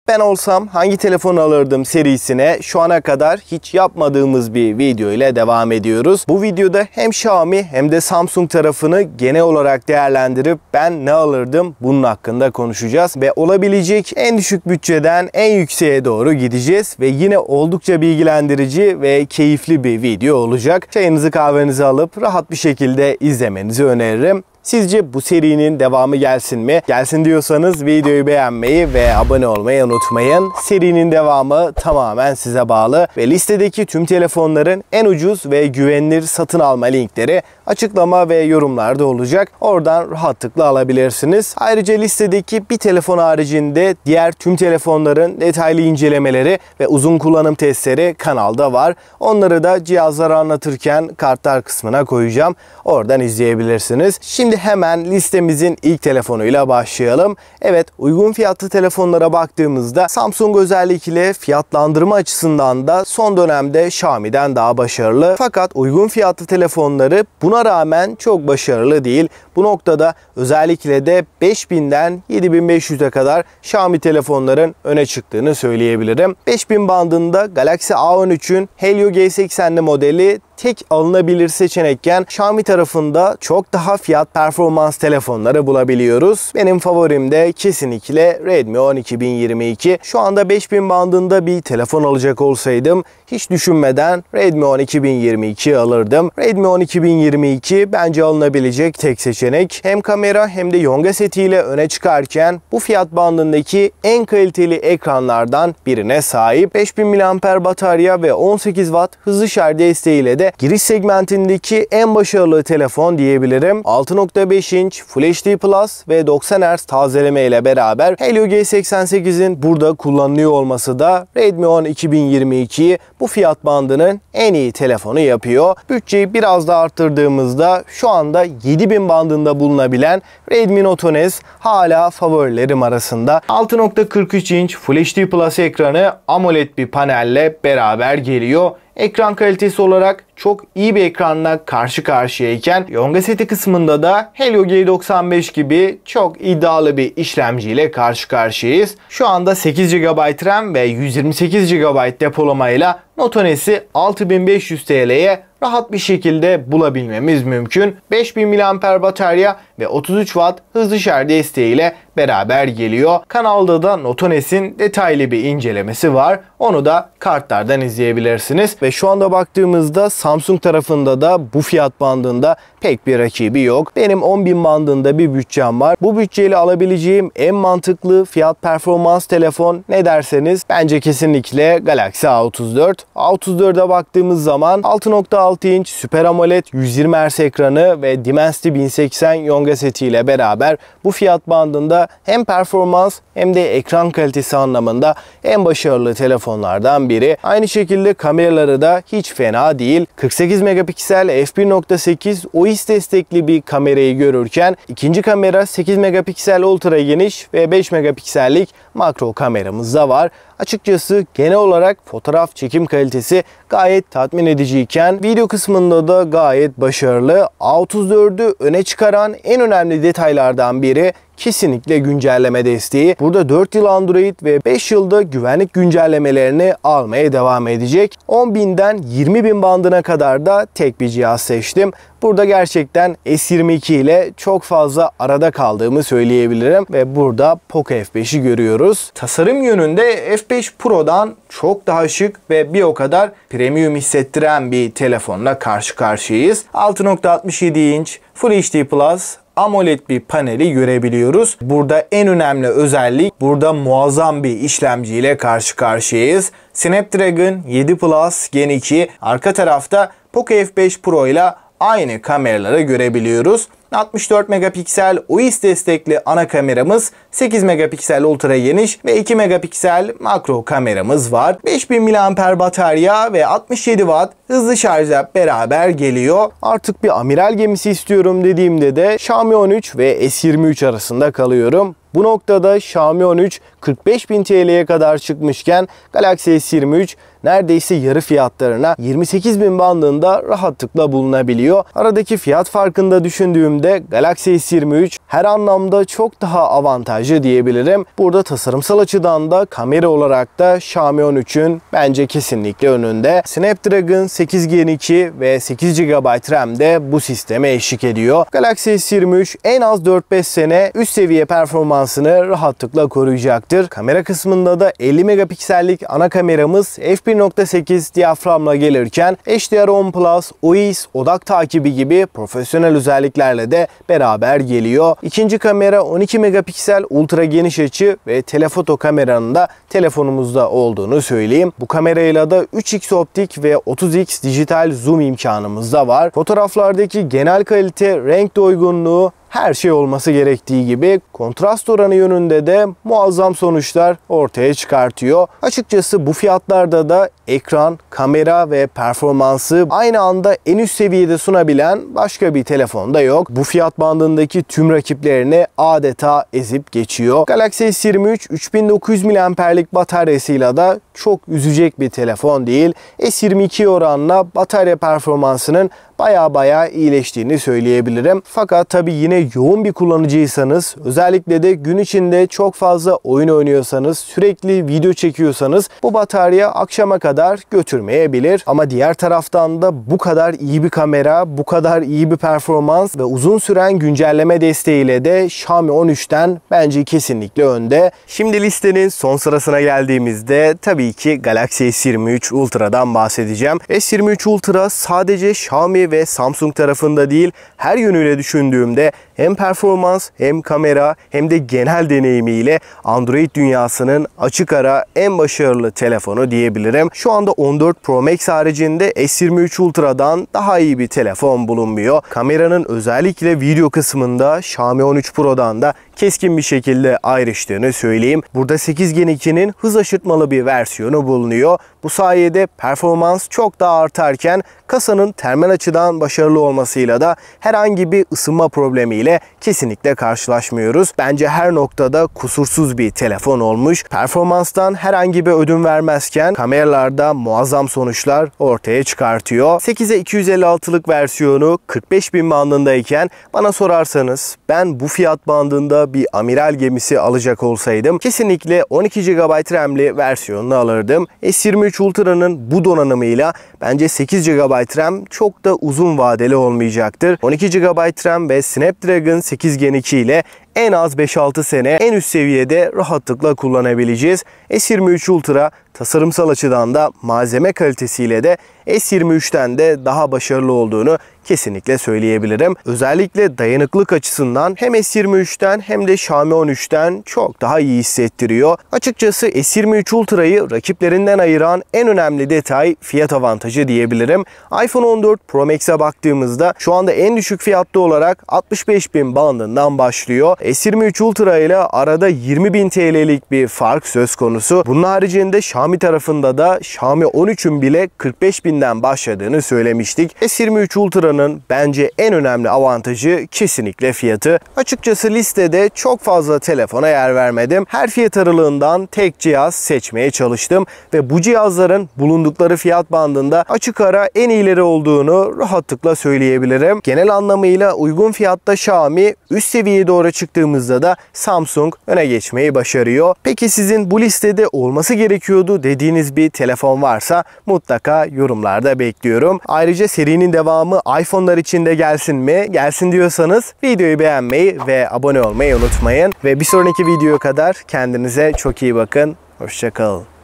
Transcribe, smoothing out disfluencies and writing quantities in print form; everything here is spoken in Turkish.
Ben olsam hangi telefonu alırdım serisine şu ana kadar hiç yapmadığımız bir video ile devam ediyoruz. Bu videoda hem Xiaomi hem de Samsung tarafını genel olarak değerlendirip ben ne alırdım bunun hakkında konuşacağız. Ve olabilecek en düşük bütçeden en yükseğe doğru gideceğiz. Ve yine oldukça bilgilendirici ve keyifli bir video olacak. Çayınızı kahvenizi alıp rahat bir şekilde izlemenizi öneririm. Sizce bu serinin devamı gelsin mi? Gelsin diyorsanız videoyu beğenmeyi ve abone olmayı unutmayın. Serinin devamı tamamen size bağlı ve listedeki tüm telefonların en ucuz ve güvenilir satın alma linkleri açıklama ve yorumlarda olacak. Oradan rahatlıkla alabilirsiniz. Ayrıca listedeki bir telefon haricinde diğer tüm telefonların detaylı incelemeleri ve uzun kullanım testleri kanalda var. Onları da cihazları anlatırken kartlar kısmına koyacağım. Oradan izleyebilirsiniz. Şimdi hemen listemizin ilk telefonuyla başlayalım. Evet, uygun fiyatlı telefonlara baktığımızda Samsung özellikle fiyatlandırma açısından da son dönemde Xiaomi'den daha başarılı. Fakat uygun fiyatlı telefonları buna rağmen çok başarılı değil. Bu noktada özellikle de 5000'den 7500'e kadar Xiaomi telefonların öne çıktığını söyleyebilirim. 5000 bandında Galaxy A13'ün Helio G80'li modeli tek alınabilir seçenekken Xiaomi tarafında çok daha fiyat performans telefonları bulabiliyoruz. Benim favorim de kesinlikle Redmi 10 2022. Şu anda 5000 bandında bir telefon alacak olsaydım hiç düşünmeden Redmi 10 2022 alırdım. Redmi 10 2022 bence alınabilecek tek seçenek. Hem kamera hem de Yonga setiyle öne çıkarken bu fiyat bandındaki en kaliteli ekranlardan birine sahip. 5000 mAh batarya ve 18 Watt hızlı şarj desteğiyle de giriş segmentindeki en başarılı telefon diyebilirim. 6.5 inç Full HD Plus ve 90 Hz tazeleme ile beraber Helio G88'in burada kullanılıyor olması da Redmi 10 2022'yi bu fiyat bandının en iyi telefonu yapıyor. Bütçeyi biraz daha arttırdığımızda şu anda 7000 bandında bulunabilen Redmi Note S hala favorilerim arasında. 6.43 inç Full HD Plus ekranı AMOLED bir panelle beraber geliyor. Ekran kalitesi olarak çok iyi bir ekranla karşı karşıyayken Yonga seti kısmında da Helio G95 gibi çok iddialı bir işlemciyle karşı karşıyayız. Şu anda 8 GB RAM ve 128 GB depolamayla Note S'i 6500 TL'ye rahat bir şekilde bulabilmemiz mümkün. 5000 mAh batarya ve 33 Watt hızlı şarj desteğiyle beraber geliyor. Kanalda da Note S'in detaylı bir incelemesi var. Onu da kartlardan izleyebilirsiniz. Ve şu anda baktığımızda Samsung tarafında da bu fiyat bandında pek bir rakibi yok. Benim 10.000 bandında bir bütçem var. Bu bütçeyle alabileceğim en mantıklı fiyat performans telefon ne derseniz bence kesinlikle Galaxy A34. A34'e baktığımız zaman 6.6 inç Super AMOLED 120 Hz ekranı ve Dimensity 1080 Yonga seti ile beraber bu fiyat bandında hem performans hem de ekran kalitesi anlamında en başarılı telefonlardan biri. Aynı şekilde kameraları da hiç fena değil. 48 megapiksel f1.8 OIS destekli bir kamerayı görürken ikinci kamera 8 megapiksel ultra geniş ve 5 megapiksellik makro kameramız da var. Açıkçası genel olarak fotoğraf çekim kalitesi gayet tatmin ediciyken video kısmında da gayet başarılı. A34'ü öne çıkaran en önemli detaylardan biri kesinlikle güncelleme desteği. Burada 4 yıl Android ve 5 yılda güvenlik güncellemelerini almaya devam edecek. 10.000'den 20.000 bandına kadar da tek bir cihaz seçtim. Burada gerçekten S22 ile çok fazla arada kaldığımı söyleyebilirim ve burada Poco F5'i görüyoruz. Tasarım yönünde F5 Pro'dan çok daha şık ve bir o kadar premium hissettiren bir telefonla karşı karşıyayız. 6.67 inç Full HD Plus AMOLED bir paneli görebiliyoruz. Burada en önemli özellik burada muazzam bir işlemciyle karşı karşıyayız. Snapdragon 7 Plus Gen 2, arka tarafta Poco F5 Pro ile aynı kameraları görebiliyoruz. 64 megapiksel OIS destekli ana kameramız, 8 megapiksel ultra geniş ve 2 megapiksel makro kameramız var. 5000 mAh batarya ve 67 Watt hızlı şarjla beraber geliyor. Artık bir amiral gemisi istiyorum dediğimde de Xiaomi 13 ve S23 arasında kalıyorum. Bu noktada Xiaomi 13 45.000 TL'ye kadar çıkmışken Galaxy S23 neredeyse yarı fiyatlarına 28.000 bandında rahatlıkla bulunabiliyor. Aradaki fiyat farkında düşündüğümde düşündüğümde Galaxy S23 her anlamda çok daha avantajlı diyebilirim. Burada tasarımsal açıdan da kamera olarak da Xiaomi 13'ün bence kesinlikle önünde. Snapdragon 8 Gen 2 ve 8 GB RAM de bu sisteme eşlik ediyor. Galaxy S23 en az 4-5 sene üst seviye performansını rahatlıkla koruyacaktır. Kamera kısmında da 50 megapiksellik ana kameramız f1.8 diyaframla gelirken HDR10 Plus, OIS, odak takibi gibi profesyonel özelliklerle de beraber geliyor. İkinci kamera 12 megapiksel ultra geniş açı ve telefoto kameranın da telefonumuzda olduğunu söyleyeyim. Bu kamerayla da 3x optik ve 30x dijital zoom imkanımız da var. Fotoğraflardaki genel kalite, renk doygunluğu, her şey olması gerektiği gibi kontrast oranı yönünde de muazzam sonuçlar ortaya çıkartıyor. Açıkçası bu fiyatlarda da ekran, kamera ve performansı aynı anda en üst seviyede sunabilen başka bir telefonda yok. Bu fiyat bandındaki tüm rakiplerini adeta ezip geçiyor. Galaxy S23 3900 mAh'lik bataryasıyla da çok üzecek bir telefon değil. S22 oranla batarya performansının baya iyileştiğini söyleyebilirim. Fakat tabi yine yoğun bir kullanıcıysanız, özellikle de gün içinde çok fazla oyun oynuyorsanız, sürekli video çekiyorsanız bu batarya akşama kadar götürmeyebilir. Ama diğer taraftan da bu kadar iyi bir kamera, bu kadar iyi bir performans ve uzun süren güncelleme desteğiyle de Xiaomi 13'ten bence kesinlikle önde. Şimdi listenin son sırasına geldiğimizde tabii ki Galaxy S23 Ultra'dan bahsedeceğim. S23 Ultra sadece Xiaomi ve Samsung tarafında değil, her yönüyle düşündüğümde hem performans hem kamera hem de genel deneyimiyle Android dünyasının açık ara en başarılı telefonu diyebilirim. Şu anda 14 Pro Max haricinde S23 Ultra'dan daha iyi bir telefon bulunmuyor. Kameranın özellikle video kısmında Xiaomi 13 Pro'dan da keskin bir şekilde ayrıştığını söyleyeyim. Burada 8 Gen 2'nin hız aşırtmalı bir versiyonu bulunuyor. Bu sayede performans çok daha artarken kasanın termal açıdan başarılı olmasıyla da herhangi bir ısınma problemiyle kesinlikle karşılaşmıyoruz. Bence her noktada kusursuz bir telefon olmuş. Performanstan herhangi bir ödün vermezken kameralarda muazzam sonuçlar ortaya çıkartıyor. 8'e 256'lık versiyonu 45.000 bandındayken bana sorarsanız ben bu fiyat bandında bir amiral gemisi alacak olsaydım kesinlikle 12 GB RAM'li versiyonunu alırdım. S23 Ultra'nın bu donanımıyla bence 8 GB RAM çok da uzun vadeli olmayacaktır. 12 GB RAM ve Snapdragon 8 Gen 2 ile en az 5-6 sene en üst seviyede rahatlıkla kullanabileceğiz. S23 Ultra tasarımsal açıdan da malzeme kalitesiyle de S23'ten de daha başarılı olduğunu kesinlikle söyleyebilirim. Özellikle dayanıklık açısından hem S23'ten hem de Xiaomi 13'ten çok daha iyi hissettiriyor. Açıkçası S23 Ultra'yı rakiplerinden ayıran en önemli detay fiyat avantajı diyebilirim. iPhone 14 Pro Max'e baktığımızda şu anda en düşük fiyatlı olarak 65.000 bandından başlıyor. S23 Ultra ile arada 20.000 TL'lik bir fark söz konusu. Bunun haricinde Xiaomi tarafında da Xiaomi 13'ün bile 45.000'den başladığını söylemiştik. S23 Ultra'nın bence en önemli avantajı kesinlikle fiyatı. Açıkçası listede çok fazla telefona yer vermedim. Her fiyat aralığından tek cihaz seçmeye çalıştım ve bu cihazların bulundukları fiyat bandında açık ara en iyileri olduğunu rahatlıkla söyleyebilirim. Genel anlamıyla uygun fiyatta Xiaomi, üst seviyeye doğru çıktığımızda da Samsung öne geçmeyi başarıyor. Peki sizin bu listede olması gerekiyordu dediğiniz bir telefon varsa mutlaka yorumlarda bekliyorum. Ayrıca serinin devamı iPhone'lar için de gelsin mi? Gelsin diyorsanız videoyu beğenmeyi ve abone olmayı unutmayın. Ve bir sonraki videoya kadar kendinize çok iyi bakın. Hoşça kalın.